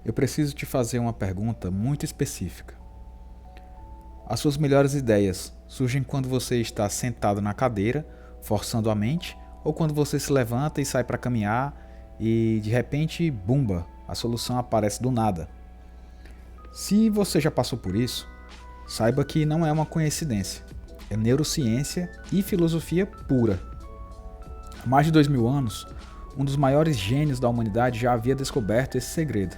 eu preciso te fazer uma pergunta muito específica. As suas melhores ideias surgem quando você está sentado na cadeira, forçando a mente, ou quando você se levanta e sai para caminhar e de repente, bumba, a solução aparece do nada. Se você já passou por isso, saiba que não é uma coincidência. É neurociência e filosofia pura. Há mais de 2000 anos, um dos maiores gênios da humanidade já havia descoberto esse segredo.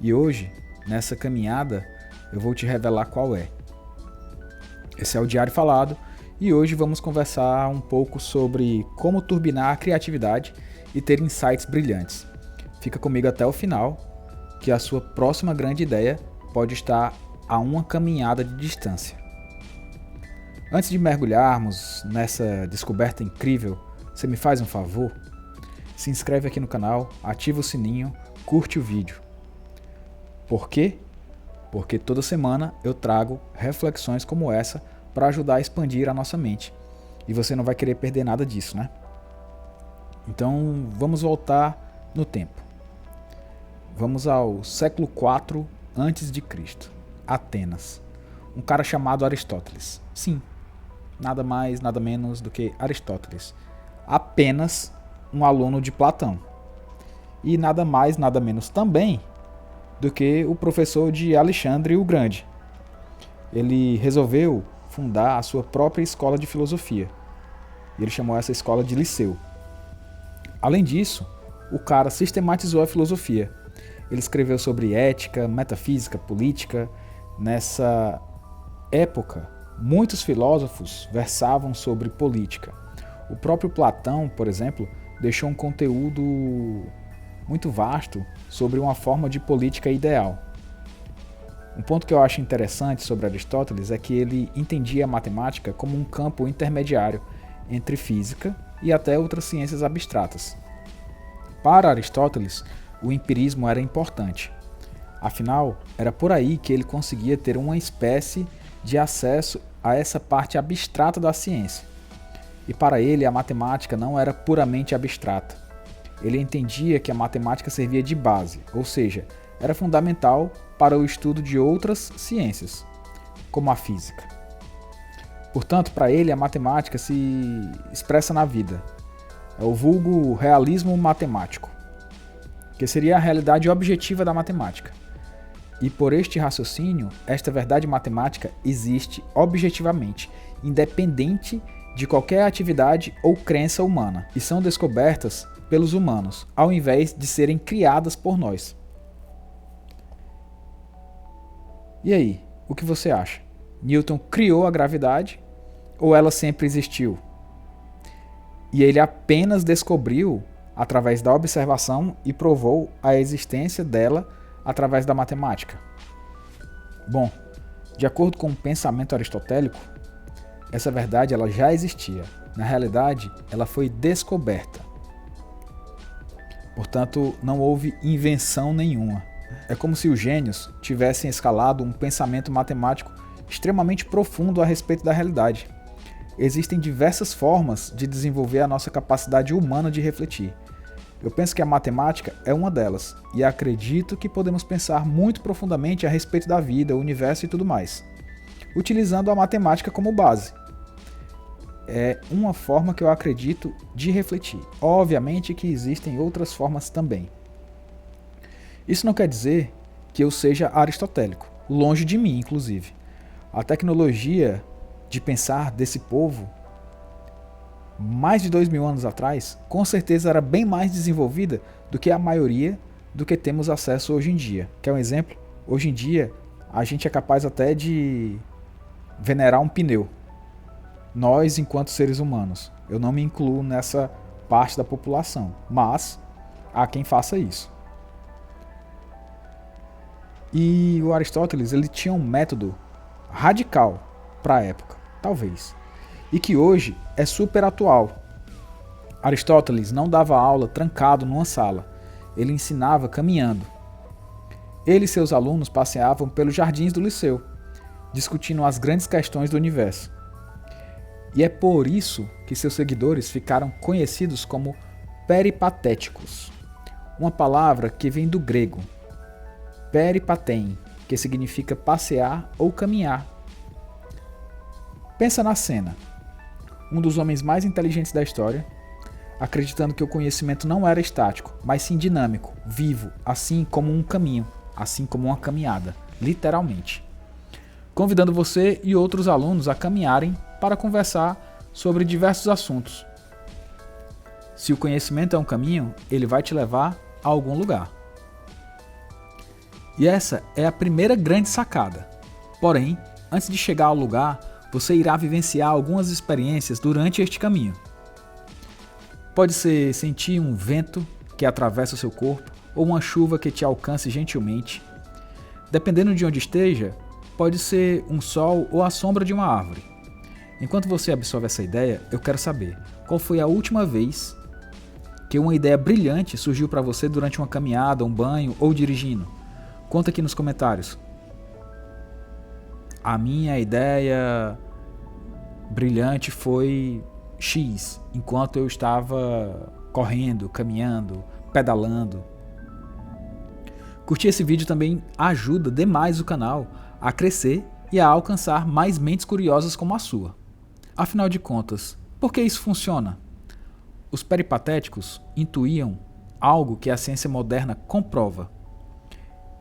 E hoje, nessa caminhada, eu vou te revelar qual é. Esse é o Diário Falado e hoje vamos conversar um pouco sobre como turbinar a criatividade e ter insights brilhantes. Fica comigo até o final, que a sua próxima grande ideia pode estar a uma caminhada de distância. Antes de mergulharmos nessa descoberta incrível, você me faz um favor? Se inscreve aqui no canal, ativa o sininho, curte o vídeo. Por quê? Porque toda semana eu trago reflexões como essa para ajudar a expandir a nossa mente. E você não vai querer perder nada disso, né? Então vamos voltar no tempo. Vamos ao século IV a.C., Atenas. Um cara chamado Aristóteles. Sim, nada mais, nada menos do que Aristóteles. Apenas um aluno de Platão. E nada mais, nada menos também do que o professor de Alexandre o Grande. Ele resolveu fundar a sua própria escola de filosofia. E ele chamou essa escola de Liceu. Além disso, o cara sistematizou a filosofia. Ele escreveu sobre ética, metafísica, política. Nessa época, muitos filósofos versavam sobre política. O próprio Platão, por exemplo, deixou um conteúdo muito vasto sobre uma forma de política ideal. Um ponto que eu acho interessante sobre Aristóteles é que ele entendia a matemática como um campo intermediário entre física e até outras ciências abstratas. Para Aristóteles, o empirismo era importante. Afinal, era por aí que ele conseguia ter uma espécie de acesso a essa parte abstrata da ciência. E para ele, a matemática não era puramente abstrata. Ele entendia que a matemática servia de base, ou seja, era fundamental para o estudo de outras ciências, como a física. Portanto, para ele, a matemática se expressa na vida. É o vulgo realismo matemático, que seria a realidade objetiva da matemática. E por este raciocínio, esta verdade matemática existe objetivamente, independente de qualquer atividade ou crença humana, e são descobertas pelos humanos, ao invés de serem criadas por nós. E aí, o que você acha? Newton criou a gravidade ou ela sempre existiu? E ele apenas descobriu através da observação e provou a existência dela através da matemática? Bom, de acordo com o pensamento aristotélico, essa verdade ela já existia. Na realidade, ela foi descoberta. Portanto, não houve invenção nenhuma. É como se os gênios tivessem escalado um pensamento matemático extremamente profundo a respeito da realidade. Existem diversas formas de desenvolver a nossa capacidade humana de refletir. Eu penso que a matemática é uma delas, e acredito que podemos pensar muito profundamente a respeito da vida, o universo e tudo mais, utilizando a matemática como base. É uma forma que eu acredito de refletir. Obviamente que existem outras formas também. Isso não quer dizer que eu seja aristotélico, longe de mim, inclusive. A tecnologia de pensar desse povo, mais de 2000 anos atrás, com certeza era bem mais desenvolvida do que a maioria do que temos acesso hoje em dia. Quer um exemplo? Hoje em dia, a gente é capaz até de venerar um pneu. Nós, enquanto seres humanos, eu não me incluo nessa parte da população, mas há quem faça isso. E o Aristóteles ele tinha um método radical para a época, talvez, e que hoje é super atual. Aristóteles não dava aula trancado numa sala, ele ensinava caminhando. Ele e seus alunos passeavam pelos jardins do Liceu, discutindo as grandes questões do universo. E é por isso que seus seguidores ficaram conhecidos como peripatéticos, uma palavra que vem do grego. peripatem, que significa passear ou caminhar. Pensa na cena. Um dos homens mais inteligentes da história, acreditando que o conhecimento não era estático, mas sim dinâmico, vivo, assim como um caminho, assim como uma caminhada, literalmente. Convidando você e outros alunos a caminharem para conversar sobre diversos assuntos. Se o conhecimento é um caminho, ele vai te levar a algum lugar. E essa é a primeira grande sacada. Porém, antes de chegar ao lugar, você irá vivenciar algumas experiências durante este caminho. Pode ser sentir um vento que atravessa o seu corpo ou uma chuva que te alcance gentilmente. Dependendo de onde esteja, pode ser um sol ou a sombra de uma árvore. Enquanto você absorve essa ideia, eu quero saber qual foi a última vez que uma ideia brilhante surgiu para você durante uma caminhada, um banho ou dirigindo. Conta aqui nos comentários. A minha ideia brilhante foi X, enquanto eu estava correndo, caminhando, pedalando. Curtir esse vídeo também ajuda demais o canal a crescer e a alcançar mais mentes curiosas como a sua. Afinal de contas, por que isso funciona? Os peripatéticos intuíam algo que a ciência moderna comprova.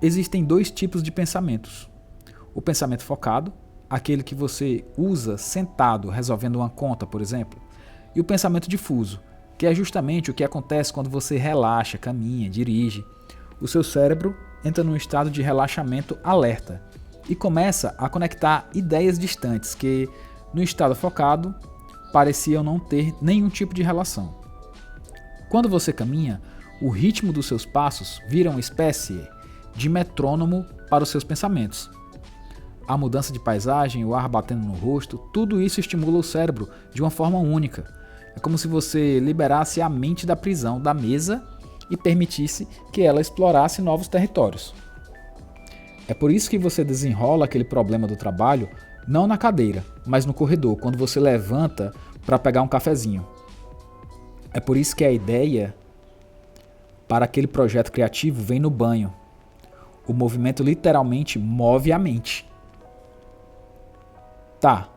Existem dois tipos de pensamentos. O pensamento focado, aquele que você usa sentado resolvendo uma conta, por exemplo, e o pensamento difuso, que é justamente o que acontece quando você relaxa, caminha, dirige. O seu cérebro entra num estado de relaxamento alerta e começa a conectar ideias distantes que, no estado focado, pareciam não ter nenhum tipo de relação. Quando você caminha, o ritmo dos seus passos vira uma espécie de metrônomo para os seus pensamentos. A mudança de paisagem, o ar batendo no rosto, tudo isso estimula o cérebro de uma forma única. É como se você liberasse a mente da prisão da mesa e permitisse que ela explorasse novos territórios. É por isso que você desenrola aquele problema do trabalho não na cadeira, mas no corredor, quando você levanta para pegar um cafezinho. É por isso que a ideia para aquele projeto criativo vem no banho. O movimento literalmente move a mente. Tá.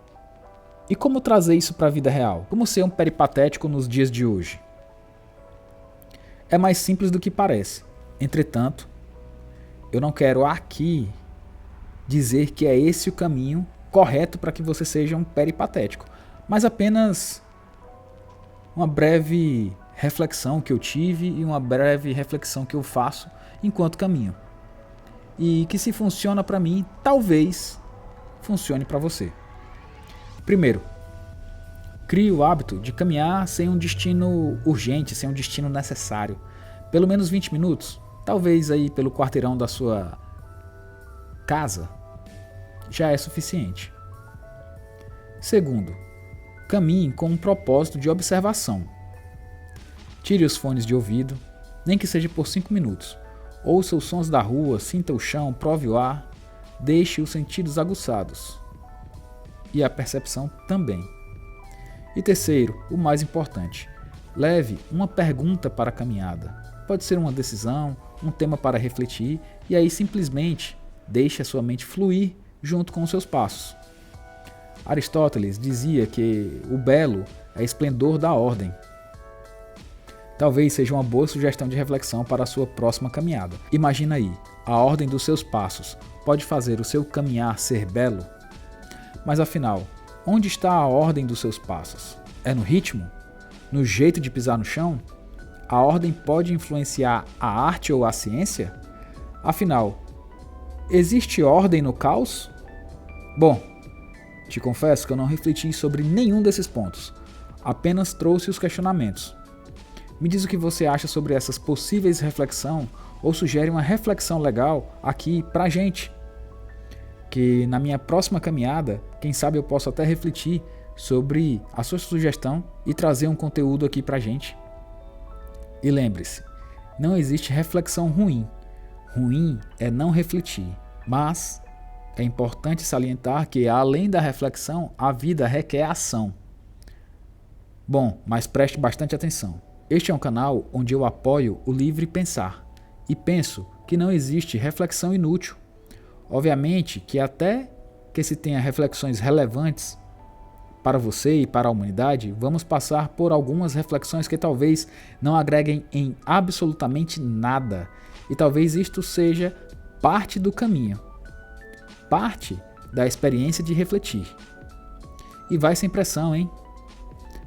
E como trazer isso para a vida real? Como ser um peripatético nos dias de hoje? É mais simples do que parece. Entretanto, eu não quero aqui dizer que é esse o caminho correto para que você seja um peripatético, mas apenas uma breve reflexão que eu tive e uma breve reflexão que eu faço enquanto caminho. E que se funciona para mim, talvez funcione para você. Primeiro, crie o hábito de caminhar sem um destino urgente, sem um destino necessário. Pelo menos 20 minutos, talvez aí pelo quarteirão da sua casa, já é suficiente. Segundo, caminhe com um propósito de observação. Tire os fones de ouvido, nem que seja por 5 minutos. Ouça os sons da rua, sinta o chão, prove o ar, deixe os sentidos aguçados. E a percepção também. E terceiro, o mais importante, leve uma pergunta para a caminhada. Pode ser uma decisão, um tema para refletir, e aí simplesmente deixe a sua mente fluir junto com os seus passos. Aristóteles dizia que o belo é esplendor da ordem. Talvez seja uma boa sugestão de reflexão para a sua próxima caminhada. Imagina aí, a ordem dos seus passos pode fazer o seu caminhar ser belo? Mas afinal, onde está a ordem dos seus passos? É no ritmo? No jeito de pisar no chão? A ordem pode influenciar a arte ou a ciência? Afinal, existe ordem no caos? Bom, te confesso que eu não refleti sobre nenhum desses pontos, apenas trouxe os questionamentos. Me diz o que você acha sobre essas possíveis reflexões ou sugere uma reflexão legal aqui pra gente. Que na minha próxima caminhada, quem sabe eu posso até refletir sobre a sua sugestão e trazer um conteúdo aqui pra gente. E lembre-se, não existe reflexão ruim. Ruim é não refletir, mas é importante salientar que, além da reflexão, a vida requer ação. Bom, mas preste bastante atenção. Este é um canal onde eu apoio o livre pensar e penso que não existe reflexão inútil. Obviamente que até que se tenha reflexões relevantes para você e para a humanidade, vamos passar por algumas reflexões que talvez não agreguem em absolutamente nada. E talvez isto seja parte do caminho, parte da experiência de refletir. E vai sem pressão, hein?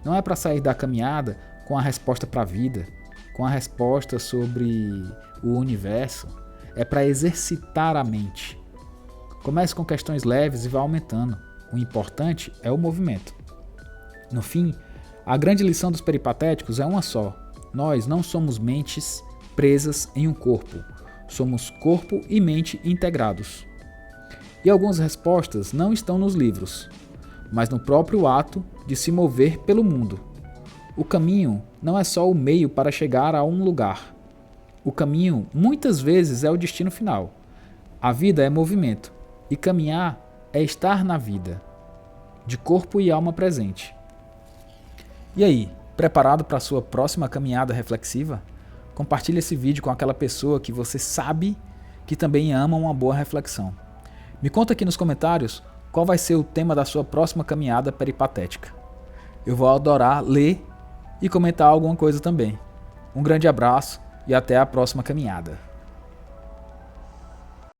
Não é para sair da caminhada com a resposta para a vida, com a resposta sobre o universo. É para exercitar a mente. Comece com questões leves e vá aumentando. O importante é o movimento. No fim, a grande lição dos peripatéticos é uma só. Nós não somos mentes presas em um corpo. Somos corpo e mente integrados. E algumas respostas não estão nos livros, mas no próprio ato de se mover pelo mundo. O caminho não é só o meio para chegar a um lugar. O caminho, muitas vezes, é o destino final. A vida é movimento, e caminhar é estar na vida, de corpo e alma presente. E aí, preparado para a sua próxima caminhada reflexiva? Compartilhe esse vídeo com aquela pessoa que você sabe que também ama uma boa reflexão. Me conta aqui nos comentários qual vai ser o tema da sua próxima caminhada peripatética. Eu vou adorar ler e comentar alguma coisa também. Um grande abraço e até a próxima caminhada.